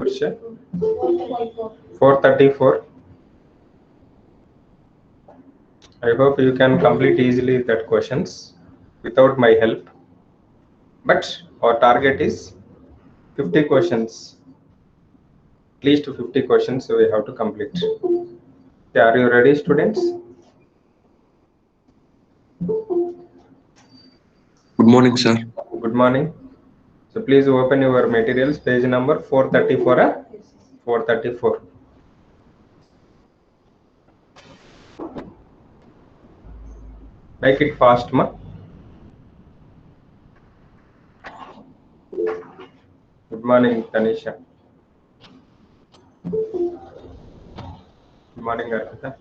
question? 434. I hope you can complete easily that questions without my help. But our target is 50 questions. At least 50 questions we have to complete. Yeah, are you ready, students? Good morning, sir. Good morning. So please open your materials, page number 434. 434. Make it fast, ma. Good morning, Tanisha. Good morning, Arpita.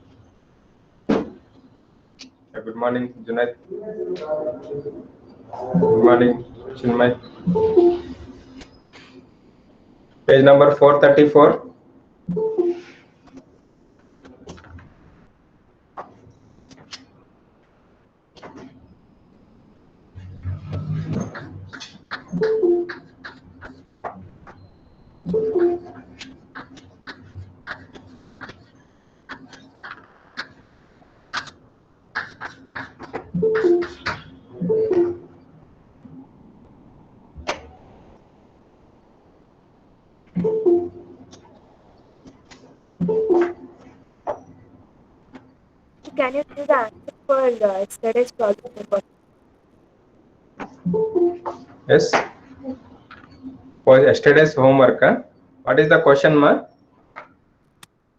Good morning, Junaid. Good morning, Chinmay. Page number 434. Can you give the answer for yesterday's project? Yes. For yesterday's homework, what is the question, ma?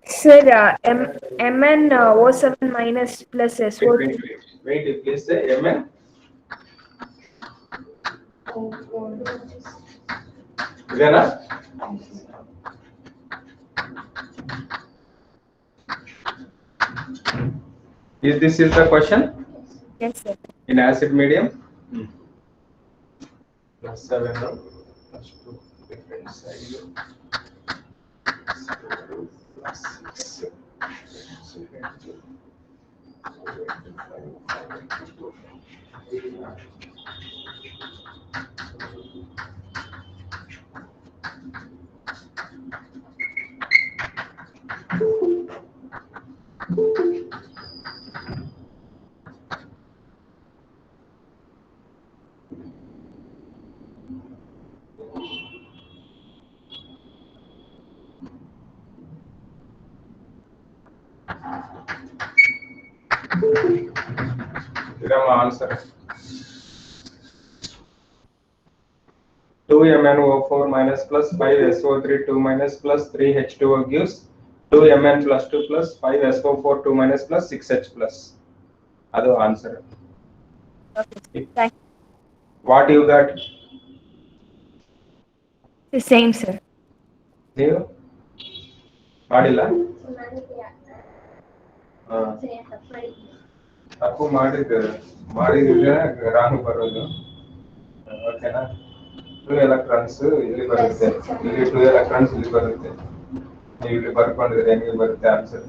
Sir, Mn O7 minus plus SO3. Wait, please say Mn. Idena? Is this the question? Yes, sir. In acid medium? Plus 7, plus 2, different side. Plus 6. Answer. 2 MnO4 minus plus 5 SO3 2 minus plus 3 H2O gives 2 Mn plus 2 plus 5 SO4 2 minus plus 6 H plus. That's the answer. Okay, thank you. What you got? The same, sir. ನೀವು ಮಾಡಿಲ್ಲ ತಪ್ಪು ಮಾಡಿದ್ರೆ wrong ಬರೋದು ಓಕೆನಾ 2 electrons ಇಲ್ಲಿ ಬರುತ್ತೆ ಇಲ್ಲಿ 2 electrons ಇಲ್ಲಿ ಬರುತ್ತೆ ನೀವು ಇಲ್ಲಿ ಬರ್ಕೊಂಡಿದ್ರೆ ಹೆಂಗೆ ಬರುತ್ತೆ ಆನ್ಸರ್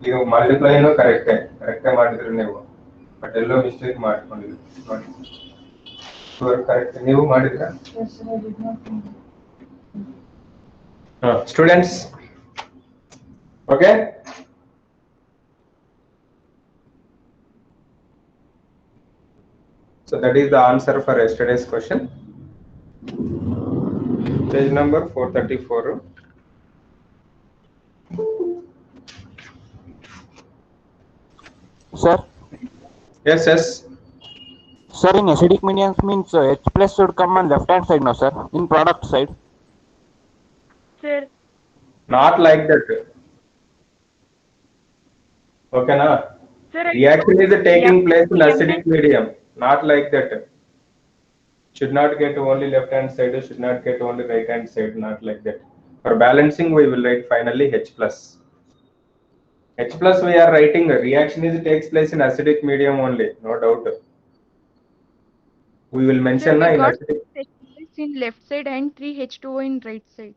ಈಗ ಮಲ್ಟಿಪ್ಲೈನು ಕರೆಕ್ಟೇ ಮಾಡಿದ್ರಿ ನೀವು ಬಟ್ ಎಲ್ಲೋ ಮಿಸ್ಟೇಕ್ ಮಾಡ್ಕೊಂಡಿದ್ರಿ ನೋಡಿ ಕರೆಕ್ಟ್ ನೀವು ಮಾಡಿದ್ರ students okay so that is the answer for yesterday's question. Page number 434. Sir? Yes. Sir, in acidic mediums means H plus should come on left hand side, no sir? In product side? Sir. Not like that. Okay, na? Sir, reaction is taking place in acidic medium. Not like that. Should not get only left hand side, should not get only right hand side, not like that. For balancing, we will write finally H plus. H plus we are writing reaction is takes place in acidic medium only, no doubt. We will mention Sir, we in got acidic in left side and 3 H2O in right side.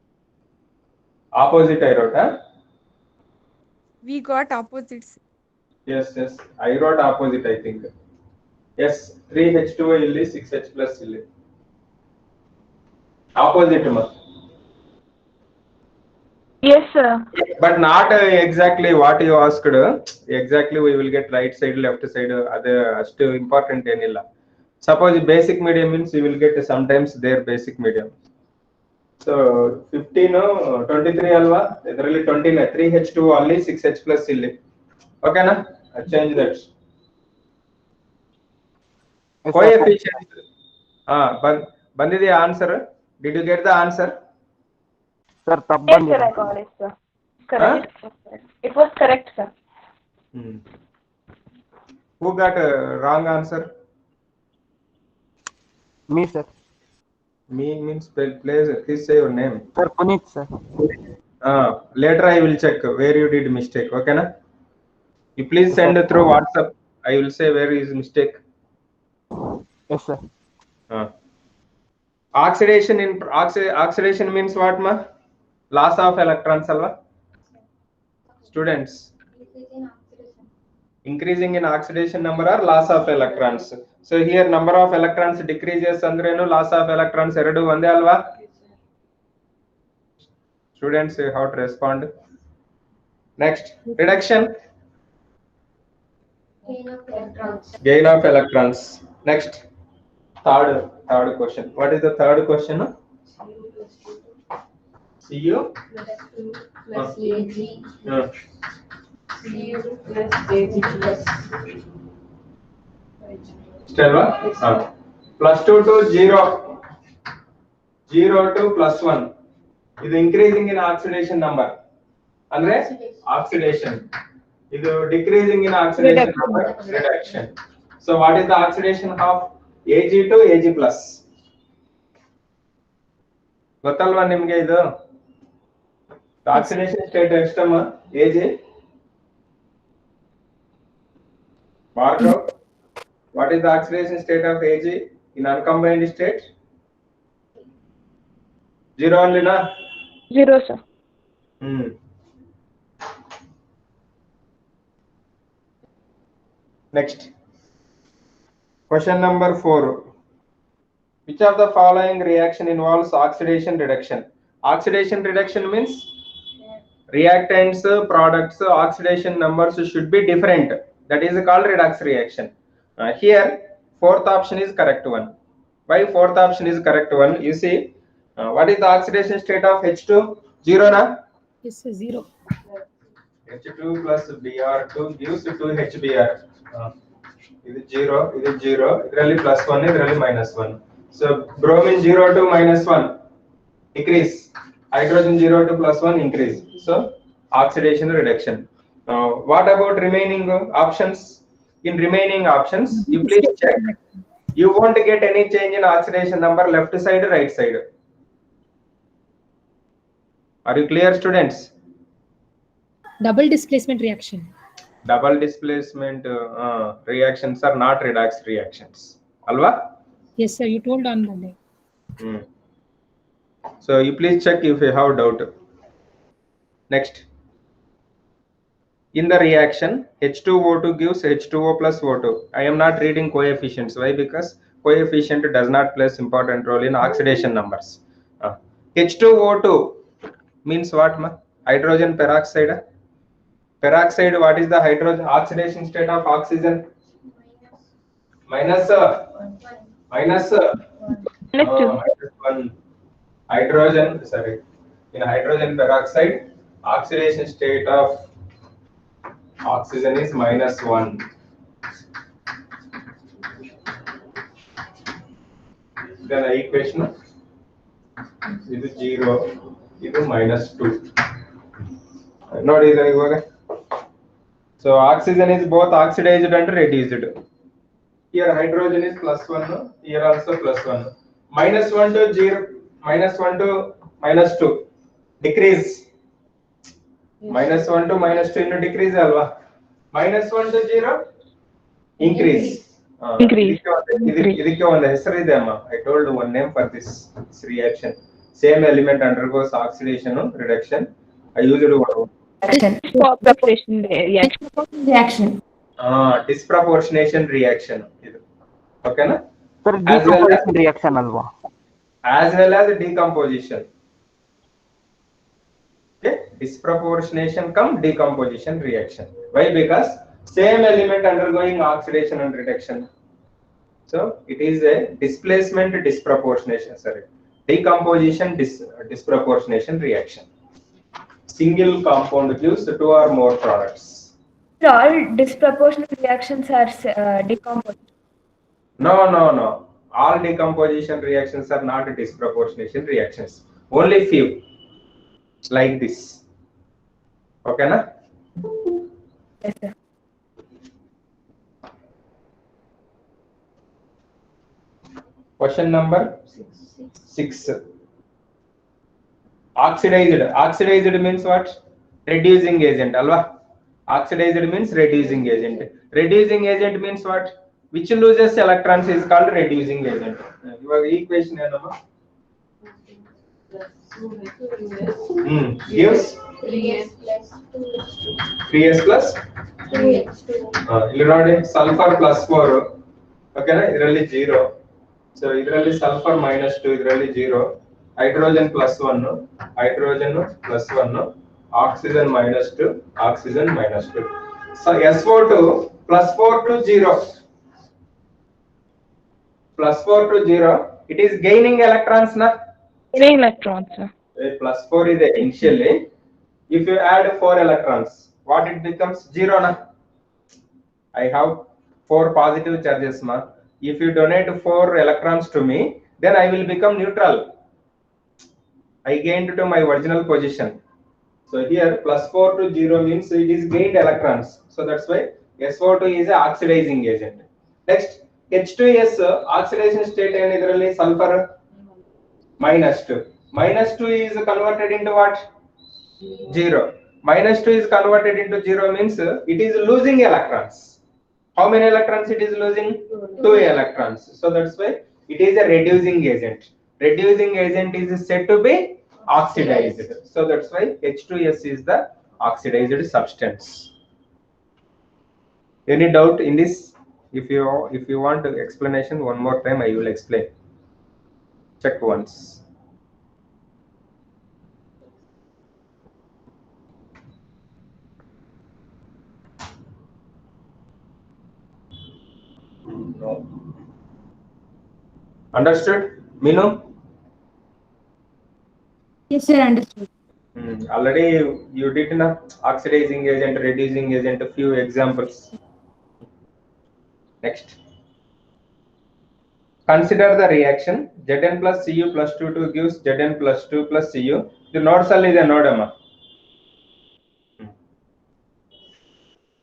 Opposite I wrote, huh? We got opposites. Yes. I wrote opposite, I think. Yes, 3 H2O illi 6 H plus illi. Opposite ma. Yes, sir. But not exactly what you asked. Exactly we will get right side, left side. That's still important anilla. Suppose basic medium means you will get sometimes their basic medium. So 15 23 alva, ಇದರಲ್ಲಿ 20 3H2 only 6H plus ಇಲ್ಲಿ. Okay na? Change that. Yes, sir. Coefficient. ಬಂದಿದೆಯಾ answer? Did you get the answer? Sir, ತಪ್ಪು Yes, sir, ಬಂದಿದೆ. I got it, sir. Correct. It was correct, sir. Who got a wrong answer? Me, sir. Me means please say your name. Sir, Puneet, sir. Later I will check where you did mistake. Okay na? You please send through WhatsApp. I will say where is mistake. Yes, sir. Oxidation means what ma? Loss of electrons alva? Students. Increasing in oxidation number or loss of electrons. So here number of electrons decreases andrenu loss of electrons eradu onde alva? Students, how to respond? Next, reduction. Gain of electrons. Next, third question. What is the third question? Cu plus Ag. Cu plus Ag plus. Stelva? Plus 2 to 0. 0 to plus 1. Is increasing in oxidation number. Andre? Oxidation. Is decreasing in oxidation number. Reduction. So what is the oxidation of Ag to Ag plus? ಗೊತ್ತಲ್ವಾ ನಿಮ್ಗೆ ಇದು? Oxidation state ಎಷ್ಟಮ್ಮ? Ag? Bhargav? What is the oxidation state of Ag in uncombined state? 0 only na? 0, sir. Next. Question number 4. Which of the following reaction involves oxidation reduction? Oxidation reduction means reactants, products, oxidation numbers should be different. That is called redox reaction. Here, fourth option is correct one. Why fourth option is correct one? You see, what is the oxidation state of H2? 0 na? Yes, sir, 0. H2 plus Br2 gives 2HBr. This is 0, this is 0. Idರಲ್ಲಿ plus 1, idರಲ್ಲಿ minus 1. So bromine 0 to minus 1 decrease. Hydrogen 0 to plus 1 increase. So oxidation reduction. What about remaining options? In remaining options, you please check. You won't get any change in oxidation number left side, right side. Are you clear, students? Double displacement reaction. Double displacement reactions are not redox reactions. Alva? Yes, sir, you told on Monday. So you please check if you have doubt. Next. In the reaction, H2O2 gives H2O plus O2. I am not reading coefficients. Why? Because coefficient does not play important role in oxidation numbers. H2O2 means what? Hydrogen peroxide. Peroxide, what is the hydrogen oxidation state of oxygen? Minus 1. Hydrogen, sorry. In hydrogen peroxide, oxidation state of oxygen is minus 1. Then the equation is 0, this is minus 2. Nodi ivaga. So oxygen is both oxidized and reduced. Here hydrogen is plus 1, here also plus 1. Minus 1 to 0, minus 1 to minus 2. Decrease. Minus 1 to minus 2 into decrease alva. Minus 1 to 0. Increase. ಇದಕ್ಕೆ ಒಂದು ಹೆಸರು ಇದೆ ಅಮ್ಮ. I told one name for this reaction. Same element undergoes oxidation reduction. I used one. Reaction. Disproportionation reaction. Okay na? Sir, decomposition reaction alva. As well as decomposition. Okay. disproportionation come decomposition reaction. Why? Because same element undergoing oxidation and reduction. So it is a displacement disproportionation, sorry, decomposition disproportionation reaction. Single compound gives 2 or more products. All disproportionate reactions are decomposed. No. All decomposition reactions are not disproportionation reactions. Only few. Like this. Okay, na? Yes, sir. Question number 6. Oxidized means what? Reducing agent, alva? Oxidized means reducing agent. Reducing agent means what? Which loses electrons is called reducing agent. Your equation enama? Gives 3s plus 2h2. 3s plus 2h2. sulfur plus 4. Okay, idರಲ್ಲಿ 0. So idರಲ್ಲಿ sulfur minus 2, idರಲ್ಲಿ 0. Hydrogen plus 1, hydrogen plus 1, oxygen minus 2, oxygen minus 2. So SO2 plus 4 to 0. Plus 4 to 0. It is gaining electrons, na? Gaining electrons, sir. Plus 4 is initially. If you add 4 electrons, what it becomes? 0, na? I have 4 positive charges, ma. If you donate 4 electrons to me, then I will become neutral. I gained to my original position. So here plus 4 to 0 means it is gained electrons. So that's why SO2 is an oxidizing agent. Next, H2S oxidation state and idರಲ್ಲಿ sulfur minus 2. Minus 2 is converted into what? 0. Minus 2 is converted into 0 means it is losing electrons. How many electrons it is losing? 2 electrons. So that's why it is a reducing agent. Reducing agent is said to be oxidized. So that's why H2S is the oxidized substance. Any doubt in this? If you want explanation one more time, I will explain. Check once. No. Understood? Minu? Yes, sir, understood. Already you did na oxidizing agent, reducing agent, a few examples. Next. Consider the reaction Zn plus Cu plus 2 gives Zn plus 2 plus Cu. The node cell is a node, amma.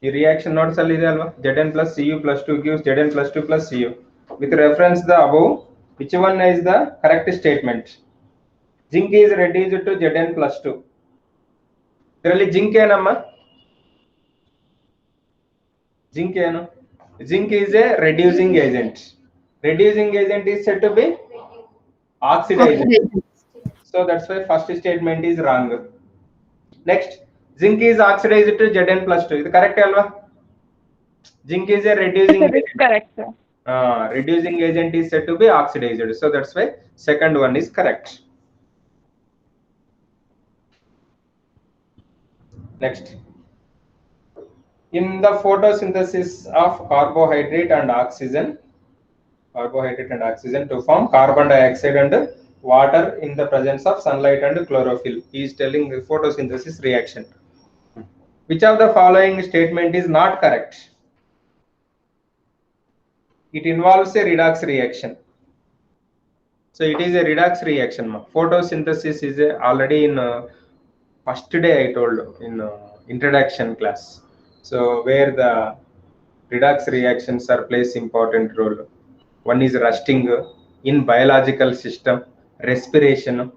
The reaction node cell is alva. Zn plus Cu plus 2 gives Zn plus 2 plus Cu. With reference the above, which one is the correct statement? Zinc is reduced to Zn plus 2. ಇದರಲ್ಲಿ zinc ಏನಮ್ಮ? Zinc ಏನು? Zinc is a reducing agent. Reducing agent is said to be oxidized. So that's why first statement is wrong. Next, zinc is oxidized to Zn plus 2. Is correct alva? Zinc is a reducing agent. Correct, sir. Reducing agent is said to be oxidized. So that's why second one is correct. Next. In the photosynthesis of carbohydrate and oxygen to form carbon dioxide and water in the presence of sunlight and chlorophyll. He is telling the photosynthesis reaction. Which of the following statement is not correct? It involves a redox reaction. So it is a redox reaction. Photosynthesis is already in first day I told in introduction class. So where the redox reactions are plays important role. One is rusting in biological system, respiration,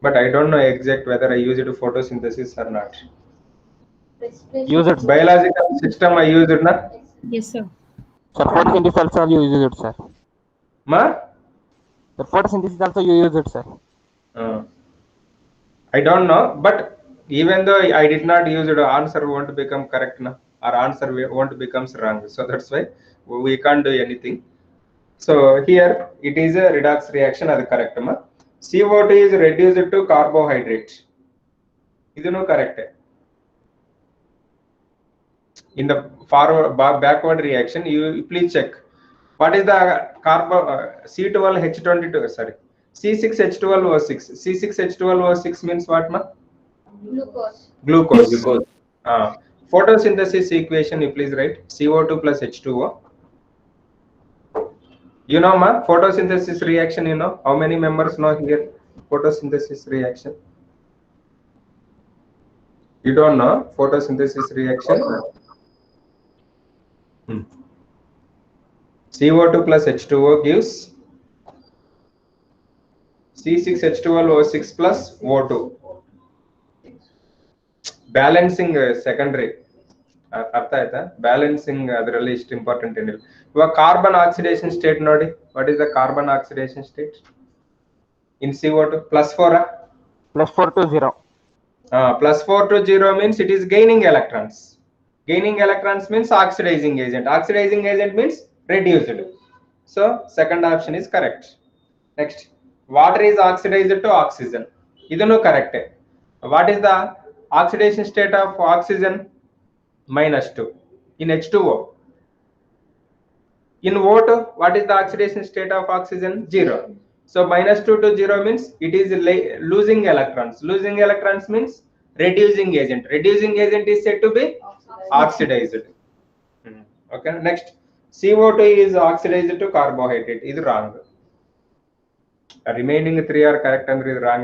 but I don't know exact whether I use it to photosynthesis or not. Use it. Biological system I use it, na? Yes, sir. Sir, photosynthesis also you use it, sir. Ma? The photosynthesis also you use it, sir. I don't know, but even though I did not use it, answer won't become correct, na? Our answer won't becomes wrong. So that's why we can't do anything. So here it is a redox reaction, that's correct, ma. CO2 is reduced to carbohydrate. ಇದನ್ನು correct. In the forward backward reaction, you please check what is the carbon C12H22, sorry, C6H12O6. C6H12O6 means what, ma? Glucose. Photosynthesis equation, you please write CO2 plus H2O. You know, ma, photosynthesis reaction, you know, how many members know here photosynthesis reaction? You don't know photosynthesis reaction? CO2 plus H2O gives C6H12O6 plus O2. Balancing secondary. ಅರ್ಥ ಆಯ್ತಾ? Balancing ಅದರಲ್ಲಿ ಇಷ್ಟು important ಏನಿಲ್ಲ. ಇವಾಗ carbon oxidation state ನೋಡಿ. What is the carbon oxidation state in CO2? +4 +4 to 0. +4 to 0 means it is gaining electrons. Gaining electrons means oxidizing agent. Oxidizing agent means reduced. So second option is correct. Next, water is oxidized to oxygen. Idunu correct. What is the oxidation state of oxygen? -2 in H2O. In O2, what is the oxidation state of oxygen? 0. So -2 to 0 means it is losing electrons. Losing electrons means reducing agent. Reducing agent is said to be oxidized. Okay, next, CO2 is oxidized to carbohydrate. This is wrong. Remaining 3 are correct and is wrong.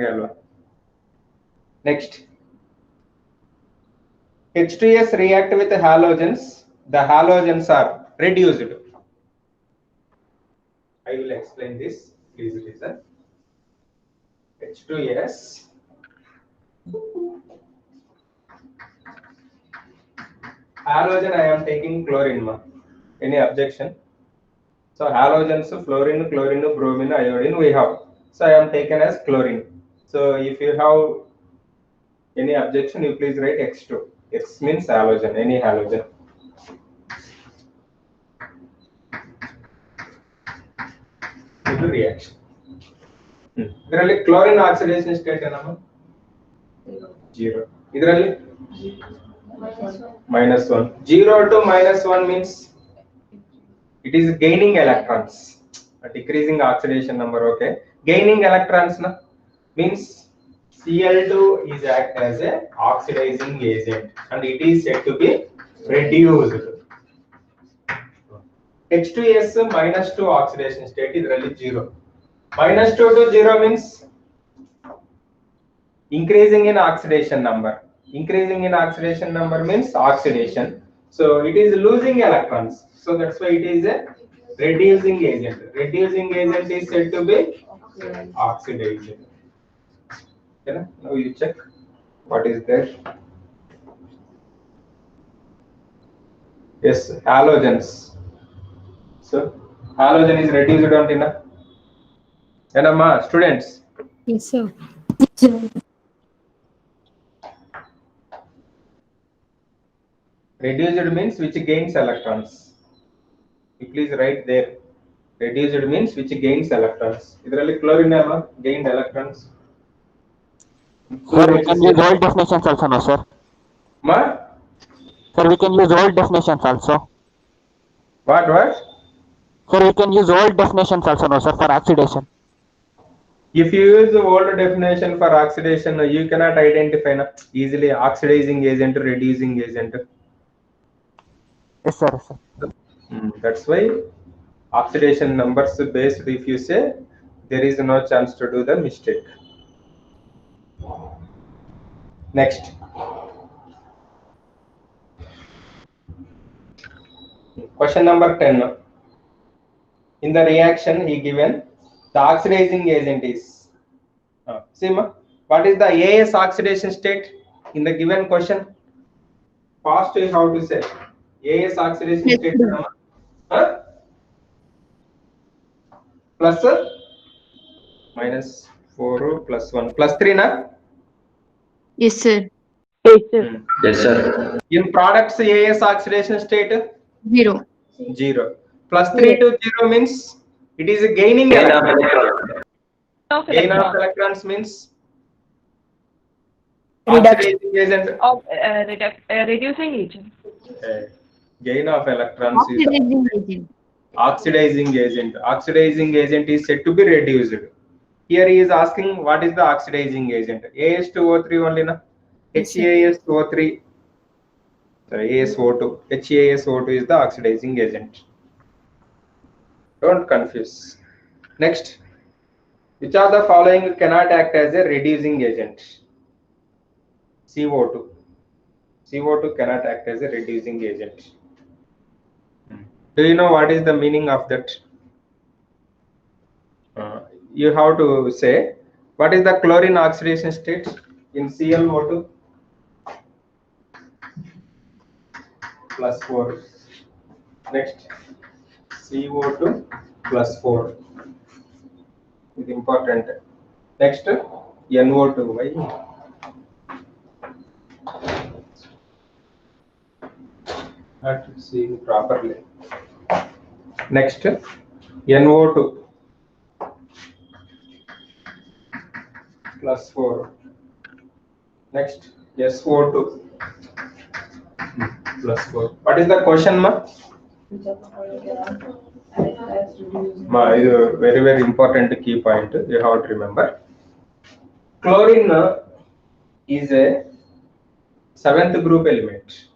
Next, H2S react with halogens. The halogens are reduced. I will explain this. Please listen. H2S halogen, I am taking chlorine, ma. Any objection? So halogens, fluorine, chlorine, bromine, iodine we have. So I am taken as chlorine. So if you have any objection, you please write X2. X means halogen, any halogen. This reaction. ಇದರಲ್ಲಿ chlorine oxidation state ಏನಮ್ಮ? 0. ಇದರಲ್ಲಿ -1. 0 to -1 means it is gaining electrons. Decreasing oxidation number. Okay, gaining electrons na means Cl2 is act as a oxidizing agent and it is said to be reduced. H2S -2 oxidation state is really 0. -2 to 0 means increasing in oxidation number. Increasing in oxidation number means oxidation. So it is losing electrons. So that's why it is a reducing agent. Reducing agent is said to be oxidizing. Okay, now you check what is there. Yes, halogens. So halogen is reduced on tina. Enamma students? Yes, sir. Reduced means which gains electrons. You please write there. Reduced means which gains electrons. Idralli chlorine amma gained electrons. Sir, we can use old definitions also, no, sir? Ma? Sir, we can use old definitions also. What? Sir, we can use old definitions also, no, sir, for oxidation. If you use the old definition for oxidation, you cannot identify easily oxidizing agent, reducing agent. Yes, sir. Yes, sir. That's why oxidation numbers based, if you say, there is no chance to do the mistake. Next, question number 10. In the reaction he given the oxidizing agent is see ma, what is the AS oxidation state in the given question? Fast you have to say AS oxidation state. Plus -4 plus 1 plus 3 na? Yes, sir. Yes, sir. In products AS oxidation state 0. 0. Plus 3 to 0 means it is a gaining electrons. Gain of electrons means Oxidizing agent. Reducing agent. Gain of electrons is Oxidizing agent. oxidizing agent. Oxidizing agent is said to be reduced. Here he is asking what is the oxidizing agent? AS2O3 only na? Yes, sir. HAS2O3. Sorry, ASO2. HASO2 is the oxidizing agent. Don't confuse. Next, which of the following cannot act as a reducing agent? CO2. CO2 cannot act as a reducing agent. Do you know what is the meaning of that? You have to say what is the chlorine oxidation state in ClO2? +4. Next, CO2 +4. It's important. Next, NO2. Why? Not seeing properly. Next, NO2 +4. Next, SO2 +4. What is the question, ma? Ma, is a very, very important key point. You have to remember. Chlorine is a 7th group element.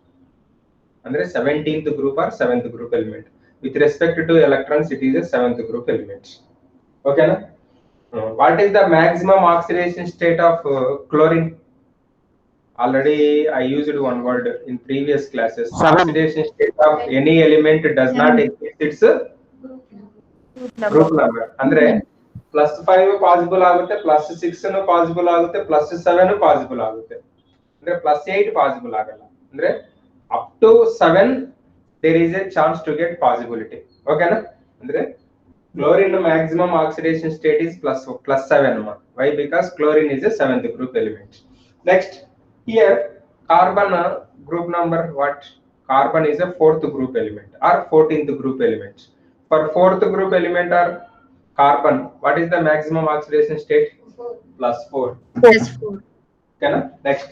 Andre 17th group or 7th group element. With respect to electrons, it is a 7th group element. Okay, na? What is the maximum oxidation state of chlorine? Already I used one word in previous classes. 7. Oxidation state of any element does not exist its group number. Andre +5 possible ಆಗುತ್ತೆ, +6 possible ಆಗುತ್ತೆ, +7 possible ಆಗುತ್ತೆ. ಅಂದ್ರೆ +8 possible ಆಗಲ್ಲ. ಅಂದ್ರೆ up to 7 there is a chance to get possibility. Okay na? Andre chlorine maximum oxidation state is +7. Why? Because chlorine is a 7th group element. Next, here carbon group number what? Carbon is a 4th group element or 14th group element. For 4th group element or carbon, what is the maximum oxidation state? +4. +4. Okay na? Next,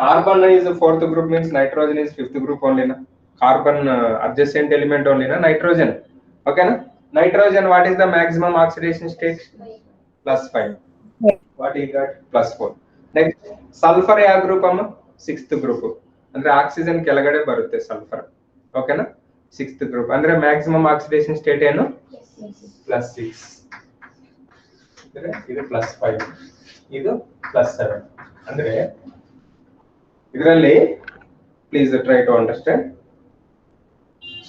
carbon is the 4th group, means nitrogen is 5th group only na? Carbon adjacent element only na? Nitrogen. Okay na? Nitrogen, what is the maximum oxidation state? +5. What you got? +4. Next, sulfur ಯಾವ group amma? 6th group. ಅಂದ್ರೆ oxygen ಕೆಳಗಡೆ ಬರುತ್ತೆ sulphur. ಓಕೆನಾ? 6th group. ಅಂದ್ರೆ maximum oxidation state ಏನು? +6. ಅಂದ್ರೆ ಇದು +5. ಇದು +7. ಅಂದ್ರೆ ಇದರಲ್ಲಿ please try to understand.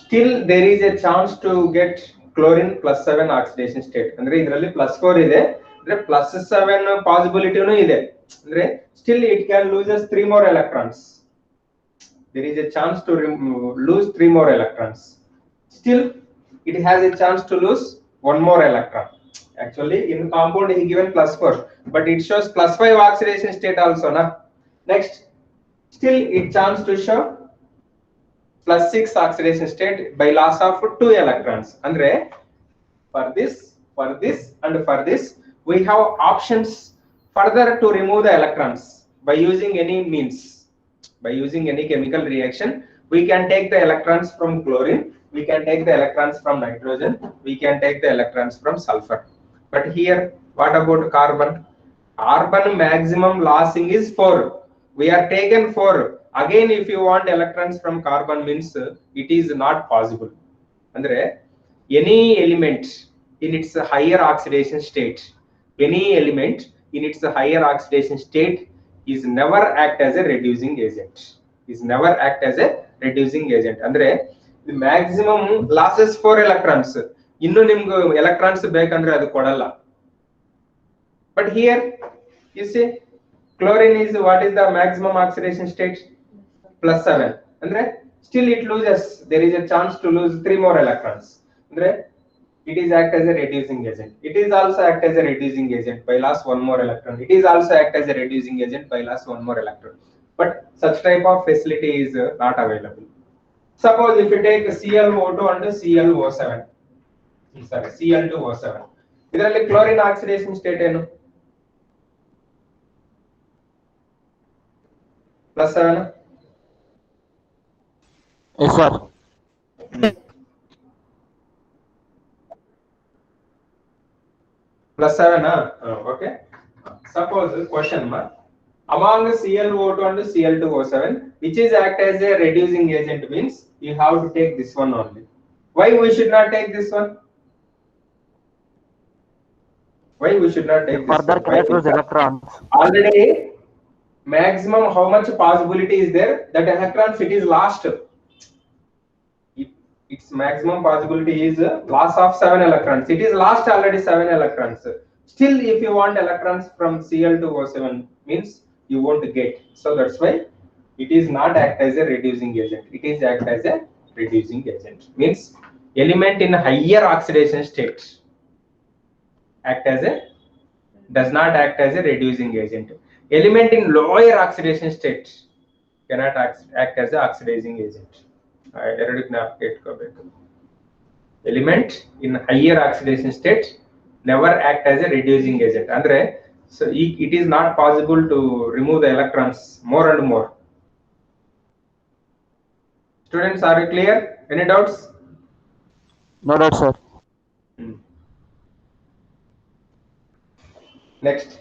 Still there is a chance to get chlorine +7 oxidation state. ಅಂದ್ರೆ ಇದರಲ್ಲಿ +4 ಇದೆ, ಅಂದ್ರೆ +7 ಪಾಸಿಬಿಲಿಟಿನೂ ಇದೆ. ಅಂದ್ರೆ still it can loses 3 more electrons. There is a chance to lose 3 more electrons. Still it has a chance to lose 1 more electron. Actually in compound he given +4, but it shows +5 oxidation state also na. Next, still it chance to show +6 oxidation state by loss of 2 electrons. Andre for this and for this we have options further to remove the electrons by using any means. By using any chemical reaction, we can take the electrons from chlorine, we can take the electrons from nitrogen, we can take the electrons from sulfur. But here what about carbon? Carbon maximum lossing is 4. We are taken 4. Again if you want electrons from carbon means it is not possible. Andre any element in its higher oxidation state, any element in its higher oxidation state is never act as a reducing agent. Is never act as a reducing agent. Andre the maximum losses 4 electrons. Innu nimgu electrons bekandre adu kodalla. But here you see chlorine is what is the maximum oxidation state? +7. Andre still it loses, there is a chance to lose 3 more electrons. Andre it is act as a reducing agent. It is also act as a reducing agent by loss 1 more electron. It is also act as a reducing agent by loss 1 more electron. But such type of facility is not available. Suppose if you take ClO2 and ClO7, sorry Cl2O7, ಇದರಲ್ಲಿ chlorine oxidation state ಏನು? +7. Yes, sir. +7, okay. Suppose question mark. Among Cl(O2) and Cl2O7, which is act as a reducing agent means you have to take this one only. Why we should not take this one? Why we should not take this Further one? Why? characterize electrons. Already maximum how much possibility is there that electrons it is lost. Its maximum possibility is loss of 7 electrons. It is lost already 7 electrons. Still, if you want electrons from Cl2O7 means you won't get. So that's why it is not act as a reducing agent. It is act as a reducing agent. Means element in higher oxidation state does not act as a reducing agent. Element in lower oxidation state cannot act as a oxidizing agent. Element in higher oxidation state never act as a reducing agent. Andre, so it is not possible to remove the electrons more and more. Students, are you clear? Any doubts? No doubt, sir. Next.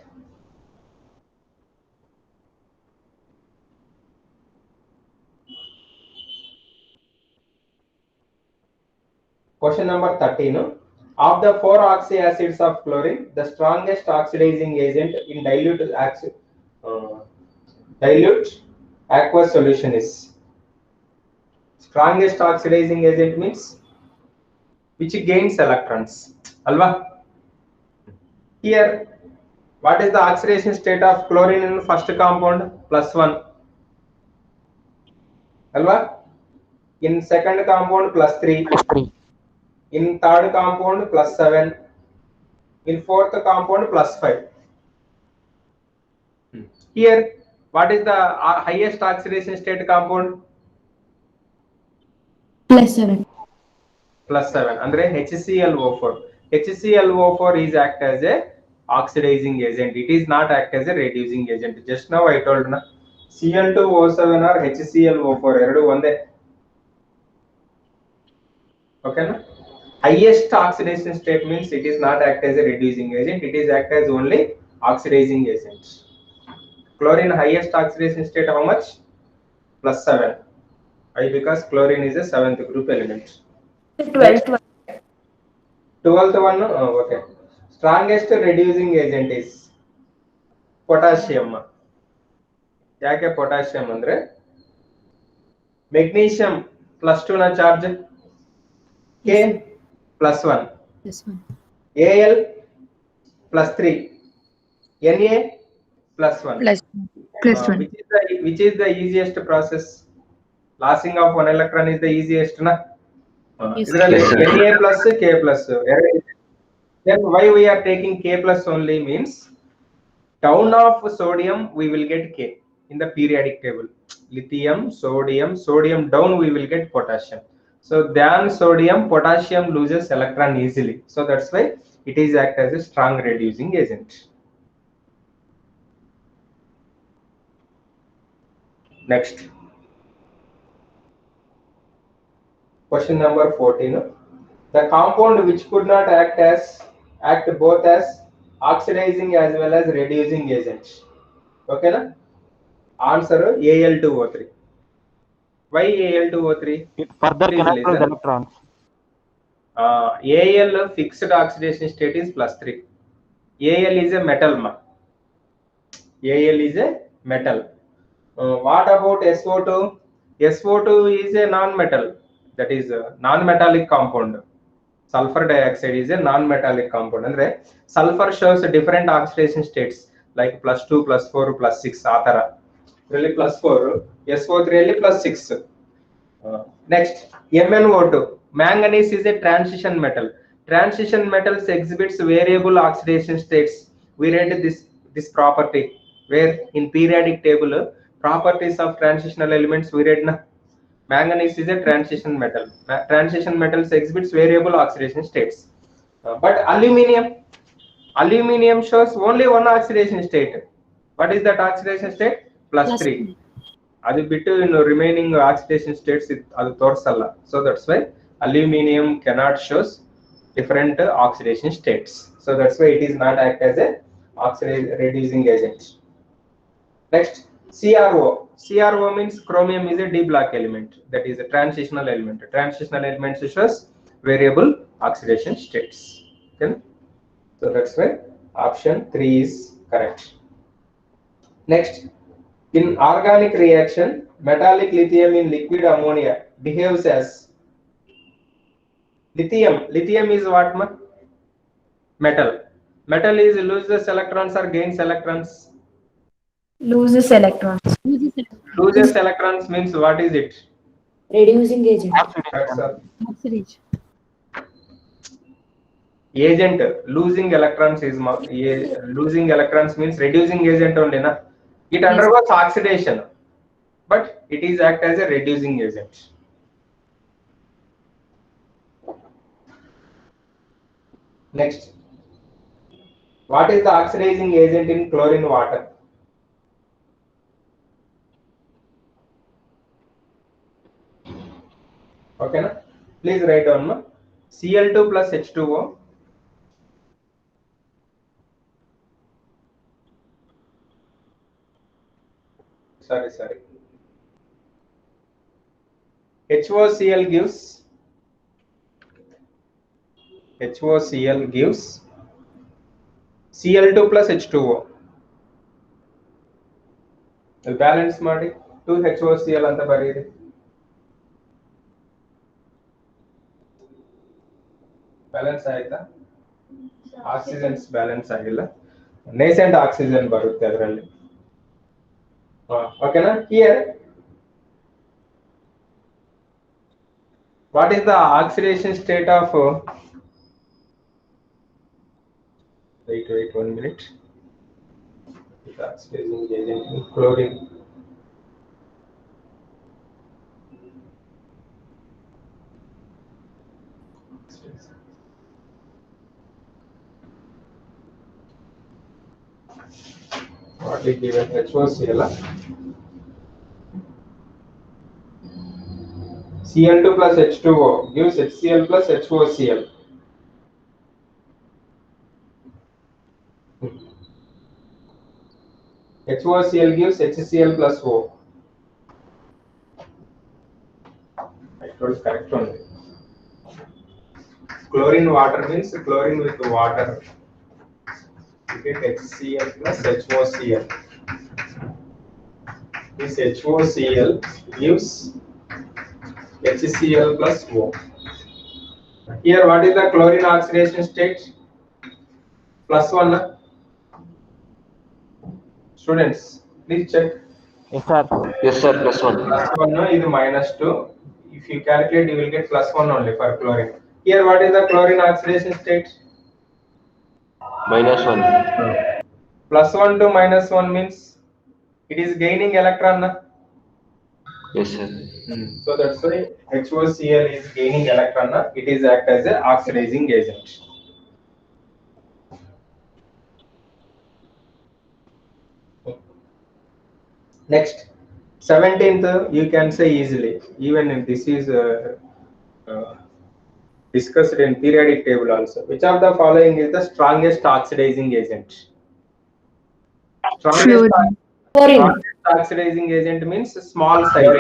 Question number 13. Of the 4 oxy acids of chlorine, the strongest oxidizing agent in dilute aqueous solution is. Strongest oxidizing agent means which gains electrons. Alva? Here, what is the oxidation state of chlorine in first compound? +1. Alva? In second compound +3. +3. In third compound +7. In fourth compound +5. Here, what is the highest oxidation state compound? +7. +7. Andre HClO4. HClO4 is act as a oxidizing agent. It is not act as a reducing agent. Just now I told na Cl2O7 or HClO4 eradu onde. Okay na? Highest oxidation state means it is not act as a reducing agent. It is act as only oxidizing agent. Chlorine highest oxidation state how much? +7. Why? Because chlorine is a 7th group element. 12th one, okay. Strongest reducing agent is potassium. Yake potassium andre magnesium +2 na charge K +1. This one. Al +3. Na +1. +1. Which is the easiest process? Lossing of 1 electron is the easiest na. Yes, Yes, sir. Na plus K plus. Then why we are taking K plus only means down of sodium we will get K in the periodic table. Lithium, sodium down we will get potassium. So than sodium, potassium loses electron easily. So that's why it is act as a strong reducing agent. Next. Question number 14. The compound which could not act both as oxidizing as well as reducing agent. Okay na? Answer Al2O3. Why Al2O3? It further Please connect with listen. electrons. Al fixed oxidation state is +3. Al is a metal ma. Al is a metal. What about SO2? SO2 is a non-metal. That is a non-metallic compound. Sulfur dioxide is a non-metallic compound. Andre sulfur shows different oxidation states like +2, +4, +6. Atara really +4. SO3 really +6. Next, MnO2. Manganese is a transition metal. Transition metals exhibits variable oxidation states. We read this property where in periodic table properties of transitional elements we read na. Manganese is a transition metal. Transition metals exhibits variable oxidation states. But aluminium shows only one oxidation state. What is that oxidation state? +3. ಅದು ಬಿಟ್ಟು ಇನ್ನು remaining oxidation states ಅದು ತೋರಿಸಲ್ಲ. So that's why aluminium cannot shows different oxidation states. So that's why it is not act as a oxidation reducing agent. Next, CRO. CRO means chromium is a D block element, that is a transitional element. Transitional elements shows variable oxidation states. Okay, so that's why option 3 is correct. Next, in organic reaction, metallic lithium in liquid ammonia behaves as lithium is what ma? Metal is loses electrons or gains electrons? Loses electrons. Loses electrons means what is it? Reducing agent. That's a Oxidation. agent. Losing electrons is losing electrons means reducing agent only na. It undergoes oxidation, but it is act as a reducing agent. Next, what is the oxidizing agent in chlorine water? Okay na? Please write down ma. Cl2 plus H2O. Sorry. HOCl gives Cl2 plus H2O. Balance ಮಾಡಿ 2HOCl ಅಂತ ಬರೀರಿ. Balance ಆಯ್ತಾ? Oxygens balance ಆಗಿಲ್ಲ, nascent oxygen ಬರುತ್ತೆ ಅದರಲ್ಲಿ. ಓಕೆನಾ? Here what is the oxidation state of wait 1 minute. The oxidizing agent in chlorine. What is given? HOCl. Cl2 plus H2O gives HCl plus HOCl. HOCl gives HCl plus O. It was correct only. Chlorine water means chlorine with water. You get HCl plus HOCl. This HOCl gives HCl plus O. Here what is the chlorine oxidation state? +1. Students, please check. Yes, sir. Yes, sir. +1. +1 is -2. If you calculate, you will get +1 only for chlorine. Here what is the chlorine oxidation state? -1. +1 to -1 means it is gaining electron. Yes, sir. So that's why HOCl is gaining electron. It is act as a oxidizing agent. Next, 17th you can say easily, even if this is discussed in periodic table also. Which of the following is the strongest oxidizing agent? Strongest oxidizing agent means small size.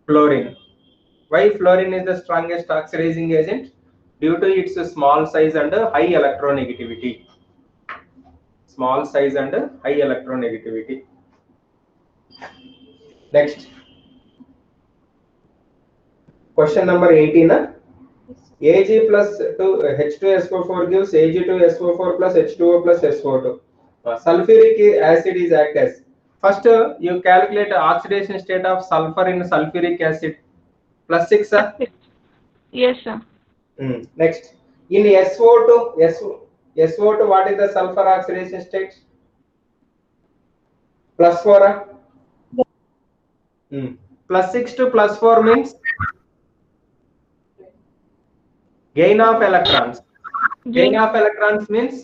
Fluorine. Why fluorine is the strongest oxidizing agent? Due to its small size and high electronegativity. Small size and high electronegativity. Next, question number 18. Ag plus H2SO4 gives Ag2SO4 plus H2O plus SO2. Sulfuric acid is act as. First, you calculate oxidation state of sulfur in sulfuric acid. +6. Yes, sir. Next, in SO2, what is the sulfur oxidation state? +4. +6 to +4 means gain of electrons. Gain of electrons means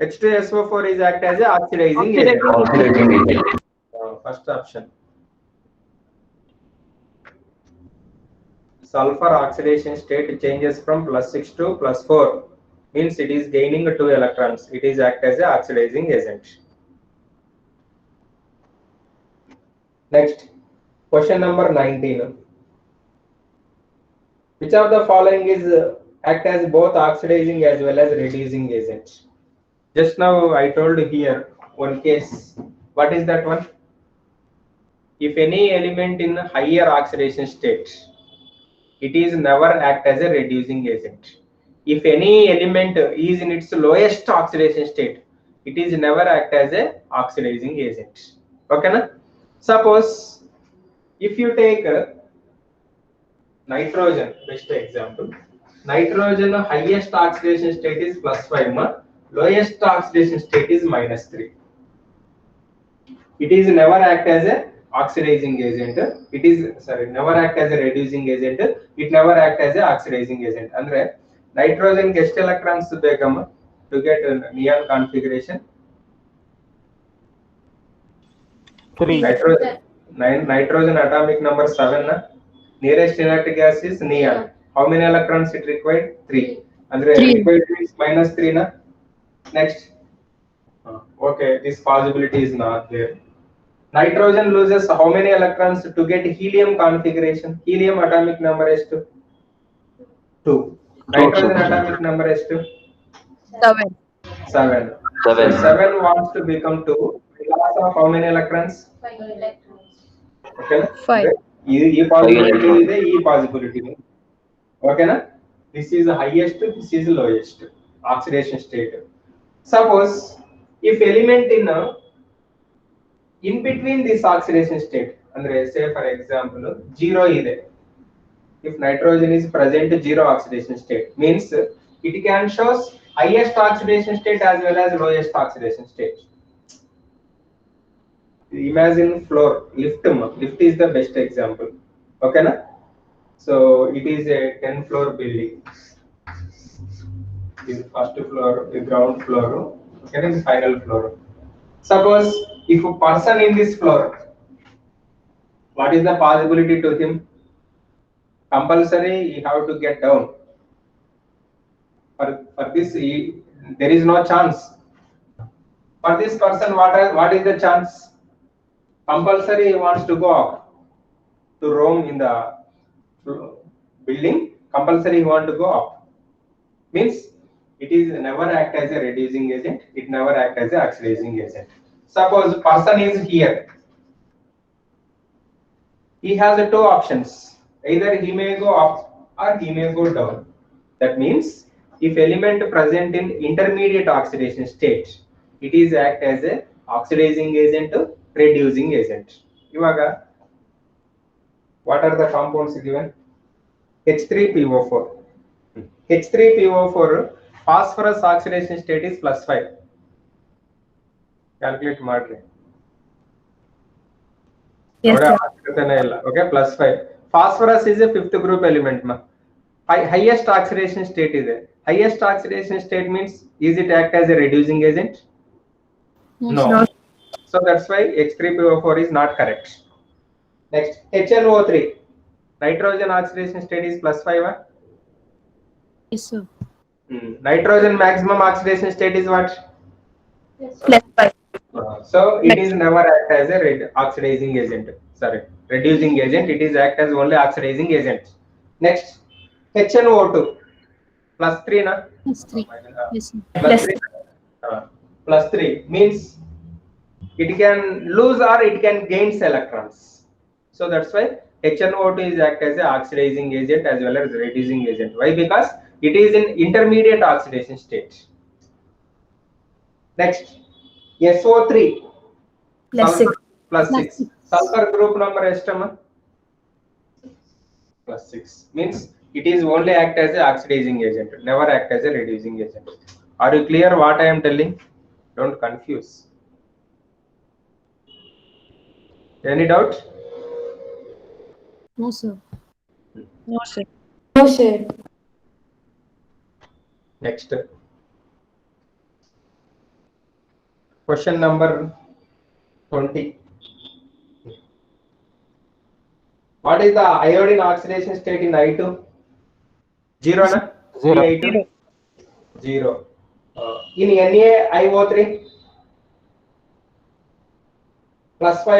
H2SO4 is act as a oxidizing agent. first option. Sulfur oxidation state changes from +6 to +4, means it is gaining 2 electrons. It is act as a oxidizing agent. Next, question number 19. Which of the following is act as both oxidizing as well as reducing agent? Just now I told here one case. What is that one? If any element in higher oxidation state, it is never act as a reducing agent. If any element is in its lowest oxidation state, it is never act as a oxidizing agent. Okay na? Suppose if you take nitrogen, best example. Nitrogen highest oxidation state is +5, lowest oxidation state is -3. It is never act as a oxidizing agent. It is never act as a reducing agent. It never act as a oxidizing agent. Andre nitrogen ಎಷ್ಟು electrons ಬೇಕಮ್ಮ to get a neon configuration? 3. Nitrogen atomic number 7. Nearest inert gas is neon. How many electrons it required? 3. Andre required means -3 na. Next. Okay, this possibility is not there. Nitrogen loses how many electrons to get helium configuration? Helium atomic number is 2. Nitrogen atomic number is 7. 7. 7 wants to become 2. Loss of how many electrons? 5 electrons. Okay. 5. E possibility is E possibility. Okay na? This is the highest. This is the lowest oxidation state. Suppose if element in between this oxidation state, andre say for example 0 ide. If nitrogen is present 0 oxidation state, means it can shows highest oxidation state as well as lowest oxidation state. Imagine floor, lift is the best example. Okay na? So it is a 10 floor building. This is first floor, the ground floor, okay, the final floor. Suppose if a person in this floor, what is the possibility to him? Compulsory, he have to get down. For this, there is no chance. For this person, what is the chance? Compulsory, he wants to go up to roam in the building. Compulsory, he want to go up. Means it is never act as a reducing agent. It never act as a oxidizing agent. Suppose person is here. He has 2 options. Either he may go up or he may go down. That means if element present in intermediate oxidation state, it is act as a oxidizing agent, reducing agent. Ivaga, what are the compounds given? H3PO4. H3PO4 phosphorus oxidation state is +5. Calculate ಮಾಡ್ರಿ. Yes, sir. Okay, +5. Phosphorus is a 5th group element. Highest oxidation state is there. Highest oxidation state means, is it act as a reducing agent? No. So that's why H3PO4 is not correct. Next, HNO3. Nitrogen oxidation state is +5. Yes, sir. Nitrogen maximum oxidation state is what? +5. So it is never act as a oxidizing agent. Sorry, reducing agent. It is act as only oxidizing agent. Next, HNO2 +3 na? +3. Yes, sir. +3. +3 means it can lose or it can gain electrons. So that's why HNO2 is act as a oxidizing agent as well as reducing agent. Why? Because it is in intermediate oxidation state. Next, SO3 +6. +6. Sulfur group number estimate +6 means it is only act as a oxidizing agent, never act as a reducing agent. Are you clear what I am telling? Don't confuse. Any doubt? No, sir. No, sir. No, sir. Next. Question number 20. What is the iodine oxidation state in I2? 0 na? 0. I2? 0. In NaIO3? +5 Plus 5.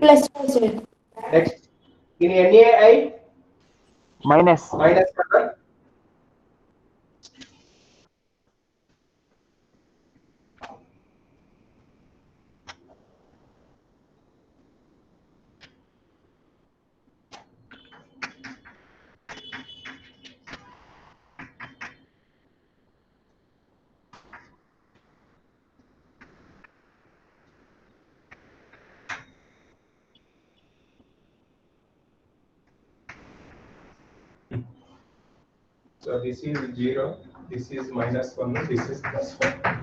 Plus 5, sir. Next. In NaI? Minus. -1. So this is 0, this is -1, this is +1.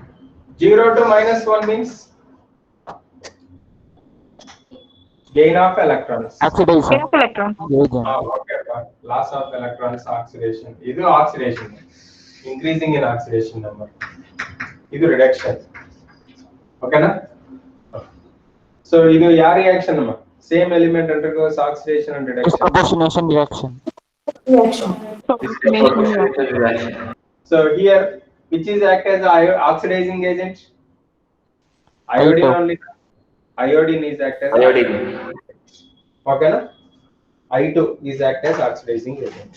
0 to -1 means gain of electrons. Oxidation. Gain of electron. Agent. Okay. Loss of electrons, oxidation. This is oxidation. Increasing in oxidation number. This is reduction. Okay na? So this is your reaction number. Same element undergoes oxidation and reduction. Disproportionation reaction. Reaction. So here, which is act as oxidizing agent? Iodine I2. only. Iodine is act as Iodine. Okay na? I2 is act as oxidizing agent.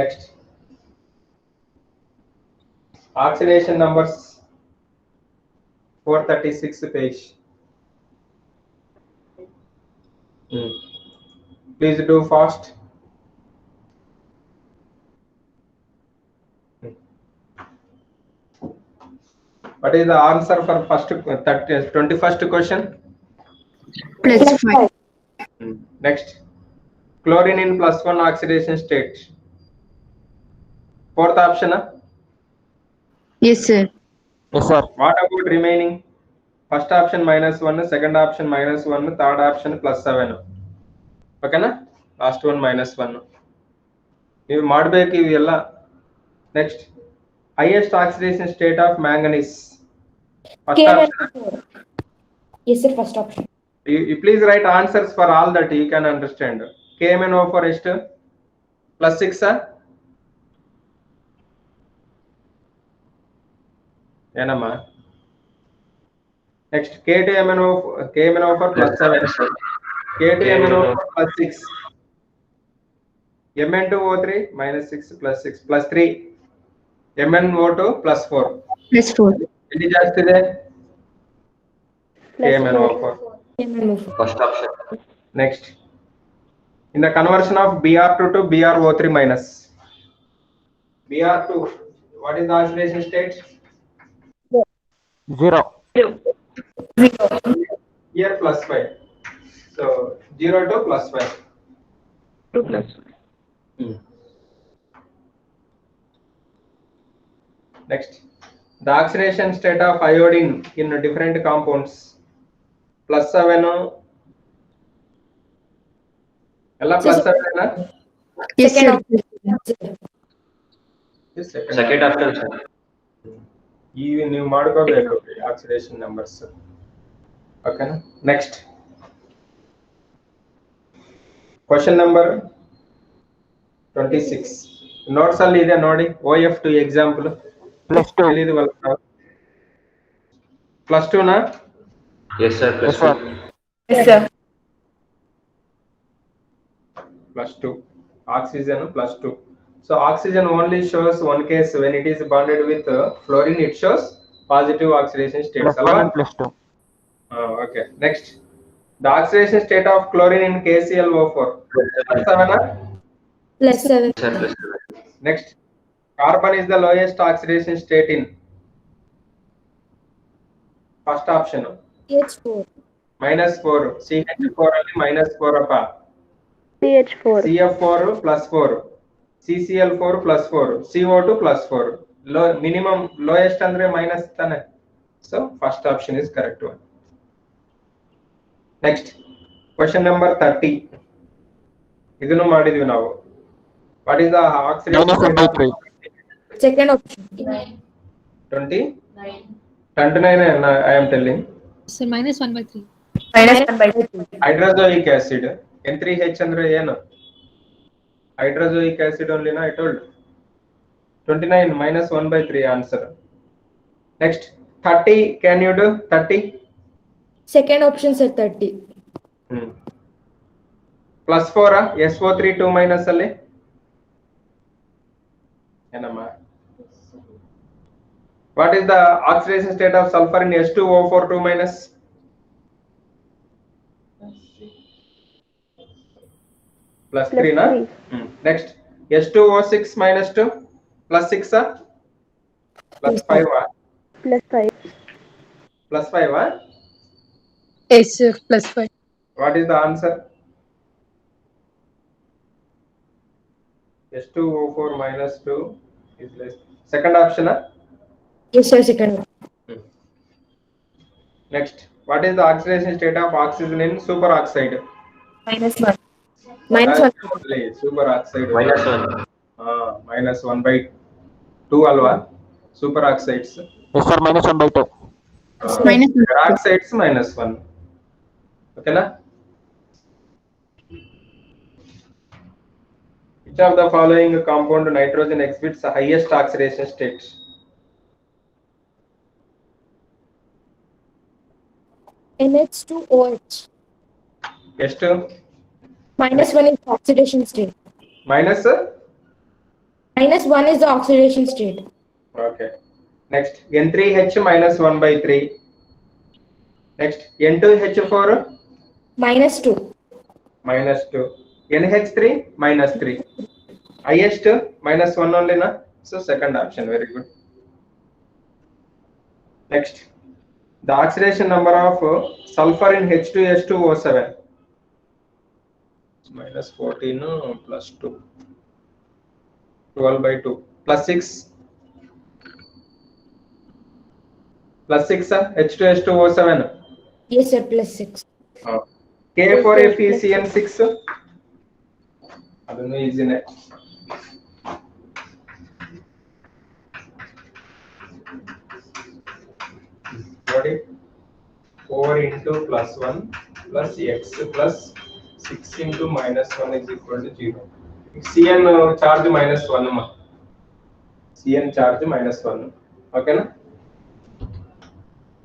Next. Oxidation numbers 436 page. Please do fast. What is the answer for first 21st question? +5. Next. Chlorine in +1 oxidation state. Fourth option. Yes, sir. Yes, sir. What about remaining? First option -1, second option -1, third option +7. Okay na? Last one -1. You ಮಾಡಬೇಕು ಇವೆಲ್ಲ. Next. Highest oxidation state of manganese. First option. Yes, sir. First option. You please write answers for all that you can understand. KMnO4 ಎಷ್ಟು? +6 ಏನಮ್ಮ? Next KMnO4 +7. K2MnO4 +6. Mn2O3 -6 +6 +3. MnO2 +4. +4. ಎಲ್ಲಿ ಜಾಸ್ತಿ ಇದೆ? KMnO4. First option. Next. In the conversion of Br2 to BrO3 minus. Br2, what is the oxidation state? 0. Here +5. So 0 to +5. 2 plus 1. Next. The oxidation state of iodine in different compounds. +7. Ella +7 na? Yes, sir. Yes, Second option, sir. ಈಗ ನೀವು ಮಾಡ್ಕೋಬೇಕು oxidation numbers. ಓಕೆನಾ? Next question number 26 notes ಅಲ್ಲಿ ಇದೆ ನೋಡಿ. OF2 example +2. +2 ನಾ? Yes, sir. Yes, sir. Yes, sir. +2 oxygen +2. So oxygen only shows one case when it is bonded with fluorine. It shows positive oxidation state. +1 and +2. Okay. Next, the oxidation state of chlorine in KClO4. +7. +7. Sir, +7. Next, carbon is the lowest oxidation state in. First option. CH4. -4. CH4 only -4 appa. CH4. CF4 +4. CCl4 +4. CO2 +4. Minimum lowest andre minus tane. So first option is correct one. Next, question number 30. ಇದನ್ನು ಮಾಡಿದ್ವಿ ನಾವು. What is the oxidation state of -23. Second option. 20? 29 I am telling. Sir, minus 1 by 3. Minus 1 by 2. Hydrozoic acid. N3H andre ಏನು? Hydrozoic acid only na I told. 29 minus 1 by 3 answer. Next 30, can you do 30? Second option sir 30. Plus 4 SO3 2 minus ಅಲ್ಲಿ ಏನಮ್ಮ? What is the oxidation state of sulfur in H2O4 2 minus? Plus 3 na? Next H2O6 minus 2 plus 6 plus 5 Plus 5. plus 5 Yes, sir. Plus 5. What is the answer? H2O4 minus 2 is less. Second option Yes sir, second one. Next, what is the oxidation state of oxygen in superoxide? Minus 1. Minus 1. Superoxide. -1. Minus 1 by 2 alwa. Superoxides. Yes, sir. Minus 1 by 2. Minus 1. Peroxides minus 1. Okay na? Which of the following compound nitrogen exhibits the highest oxidation state? NH2OH. H2 Minus 1 is the oxidation state. minus Minus 1 is the oxidation state. okay. Next N3H minus 1 by 3. Next N2H4 Minus 2. minus 2. NH3 minus 3. Highest minus 1 only na, so second option. Very good. Next, the oxidation number of sulfur in H2S2O7 minus 14 plus 2, 12 by 2 plus 6 plus 6 H2S2O7 Yes sir, plus 6. K4FeCN6 adunu easy ne. What is 4 into plus 1 plus x plus 6 into minus 1 is equal to 0. Cn charge minus 1 ma. Cn charge minus 1. Okay na?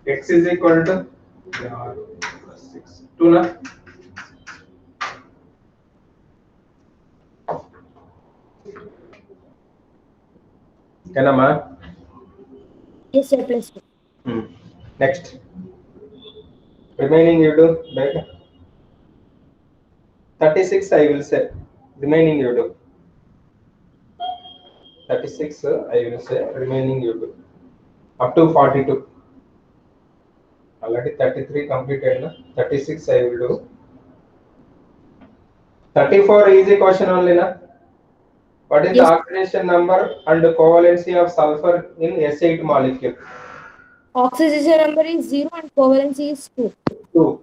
X is equal to plus 6. 2 na? Okay na ma? Yes sir, plus 2. Next, remaining you do back. 36 I will say. Remaining you do. 36 I will say. Remaining you do. Up to 42. Already 33 completed na. 36 I will do. 34 easy question only na. What is the oxidation number and covalency of sulfur in S8 molecule? Oxidation number is 0 and covalency is 2. 2.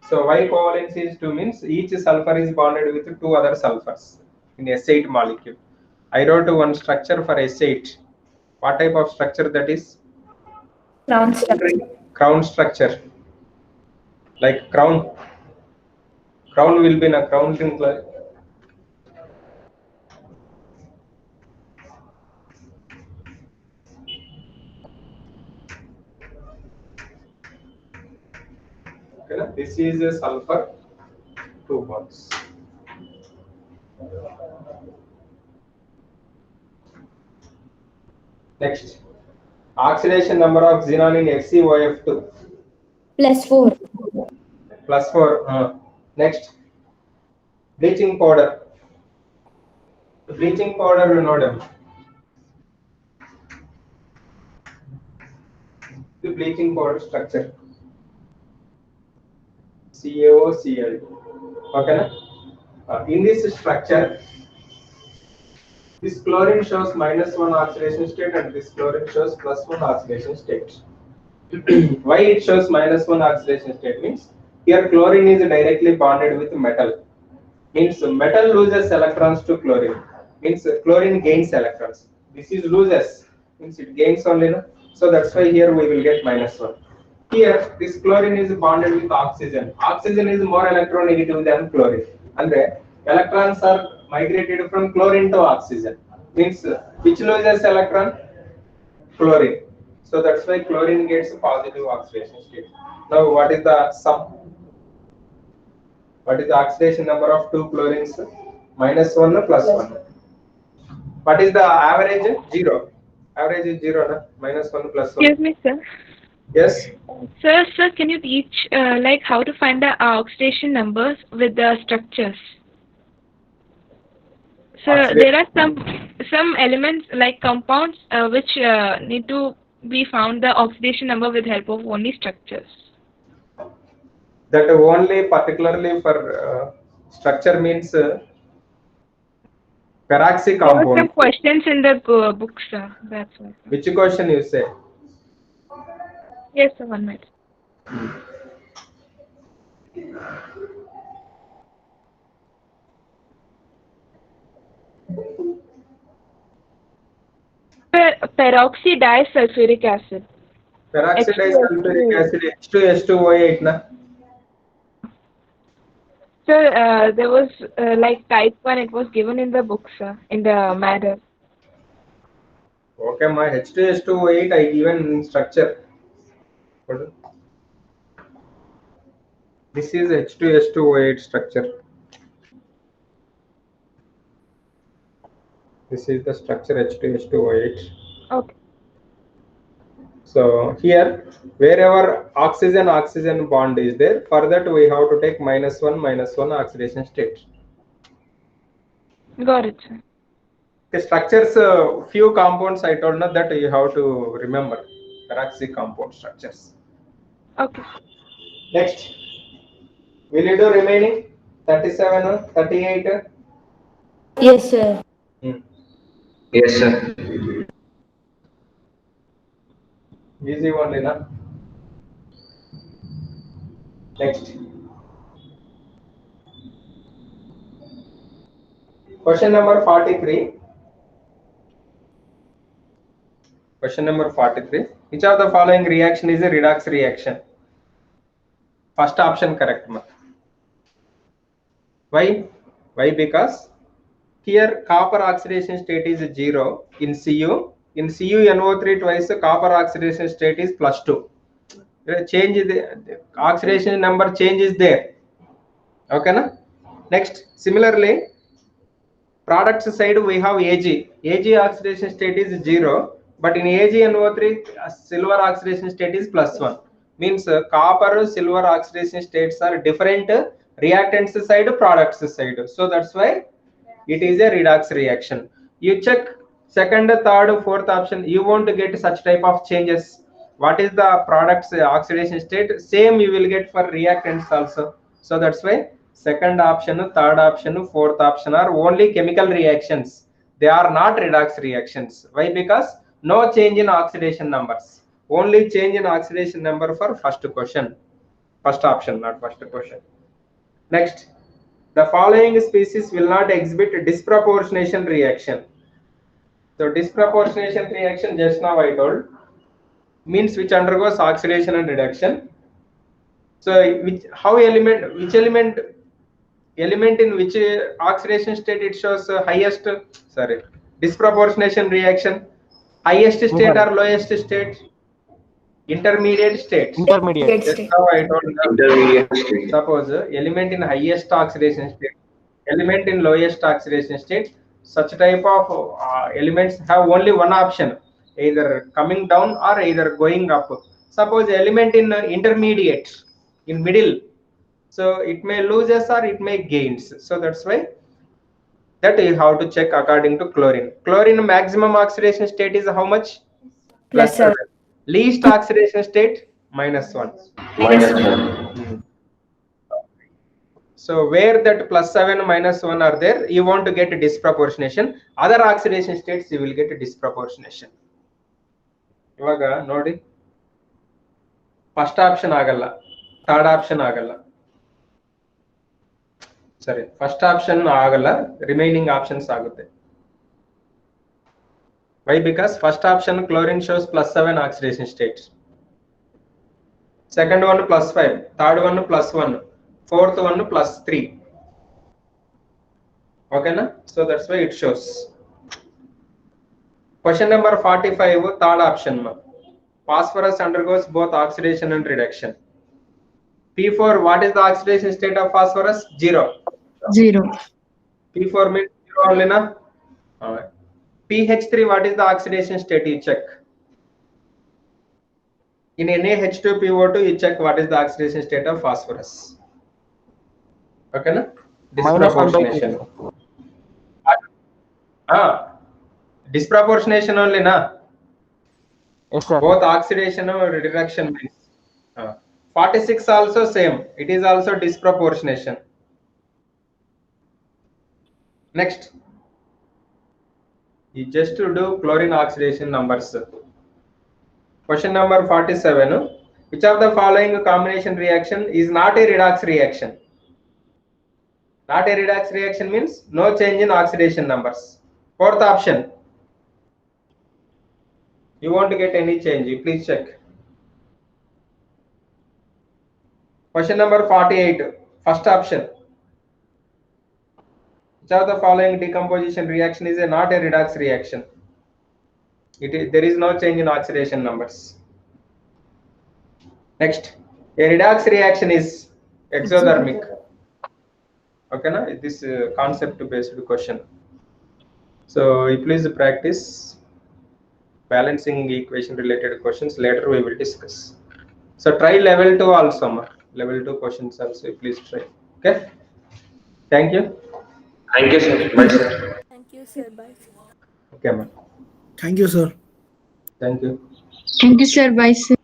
So why covalency is 2 means each sulfur is bonded with 2 other sulfurs in S8 molecule. I wrote one structure for S8. What type of structure that is? Crown structure. Crown structure. Like crown. Crown will be in a crown thing like. This is a sulfur 2 bonds. Next, oxidation number of xenon in FeCO2 Plus 4. plus 4. Next, bleaching powder. Bleaching powder nodum. The bleaching powder structure. CaOCl. Okay na? In this structure, this chlorine shows -1 oxidation state and this chlorine shows +1 oxidation state. Why it shows -1 oxidation state means here chlorine is directly bonded with metal. Means metal loses electrons to chlorine. Means chlorine gains electrons. This is loses, means it gains only, no? So that's why here we will get -1. Here this chlorine is bonded with oxygen. Oxygen is more electronegative than chlorine. And electrons are migrated from chlorine to oxygen. Means which loses electron? Chlorine. So that's why chlorine gets a positive oxidation state. Now what is the sum? What is the oxidation number of two chlorines? -1 +1. What is the average? 0. Average is 0, na? -1 +1. Excuse me, sir. Yes. Sir, can you teach like how to find the oxidation numbers with the structures? So there are some elements like compounds which need to be found the oxidation number with help of only structures. That only particularly for structure means peroxy There were compound. some questions in the book, sir. That's why. Which question you say? Yes, sir. 1 minute. Peroxy disulfuric acid. Peroxide disulfuric acid H2SO8 na? Sir, there was like type 1, it was given in the book, sir, in the matter. Okay, my H2SO8 I given in structure. This is H2SO8 structure. This is the structure H2SO8. Okay. So here, wherever oxygen bond is there, for that we have to take -1 oxidation state. Got it, sir. The structures, few compounds I told you that you have to remember, peroxy compound structures. Okay. Next, will you do remaining 37, 38? Yes, sir. Yes, sir. Easy one, Lina. Next. Question number 43. Question number 43. Which of the following reaction is a redox reaction? First option correct. Why? Why? Because here copper oxidation state is 0 in Cu. In CuNO3 twice copper oxidation state is +2. Change the oxidation number change is there. Okay, na? Next, similarly, products side we have Ag. Ag oxidation state is 0, but in AgNO3 silver oxidation state is +1. Means copper silver oxidation states are different reactants side products side. So that's why it is a redox reaction. You check second, third, fourth option, you won't get such type of changes. What is the product's oxidation state? Same you will get for reactants also. So that's why second option, third option, fourth option are only chemical reactions. They are not redox reactions. Why? Because no change in oxidation numbers. Only change in oxidation number for first question. First option, not first question. Next, the following species will not exhibit disproportionation reaction. So disproportionation reaction just now I told means which undergoes oxidation and reduction. So which element in which oxidation state it shows highest disproportionation reaction? Highest state or lowest state? Intermediate state. Intermediate. Just now I told Intermediate state. suppose element in highest oxidation state, element in lowest oxidation state, such type of elements have only one option, either coming down or either going up. Suppose element in intermediate, in middle, so it may loses or it may gains. So that's why that you have to check according to chlorine. Chlorine maximum oxidation state is how much? +7. Least oxidation state -1. -1. So where that +7 -1 are there, you want to get a disproportionation. Other oxidation states you will get a disproportionation. Ivaga nodi, first option agalla, third option agalla. Sorry, first option agalla, remaining options agutte. Why? Because first option chlorine shows +7 oxidation states. Second one +5, third one +1, fourth one +3. Okay, na? So that's why it shows. Question number 45, third option. Phosphorus undergoes both oxidation and reduction. P4, what is the oxidation state of phosphorus? 0. 0. P4 means 0 only, na? Alright. pH3, what is the oxidation state? You check. In NaH2PO2, you check what is the oxidation state of phosphorus. Okay, na? Disproportionation. Disproportionation only, na? Yes, sir. Both oxidation or reduction means. 46 also same. It is also disproportionation. Next. You just to do chlorine oxidation numbers. Question number 47. Which of the following combination reaction is not a redox reaction? Not a redox reaction means no change in oxidation numbers. Fourth option. You won't get any change. You please check. Question number 48. First option. Which of the following decomposition reaction is not a redox reaction? There is no change in oxidation numbers. Next, a redox reaction is exothermic. Okay, na? This concept based question. So you please practice balancing equation related questions. Later we will discuss. So try level 2 also. Level 2 questions also please try. Okay. Thank you. Thank you, sir. Bye, sir. Thank you, sir. Bye. Okay, ma'am. Thank you, sir. Thank you. Thank you, sir. Bye, sir.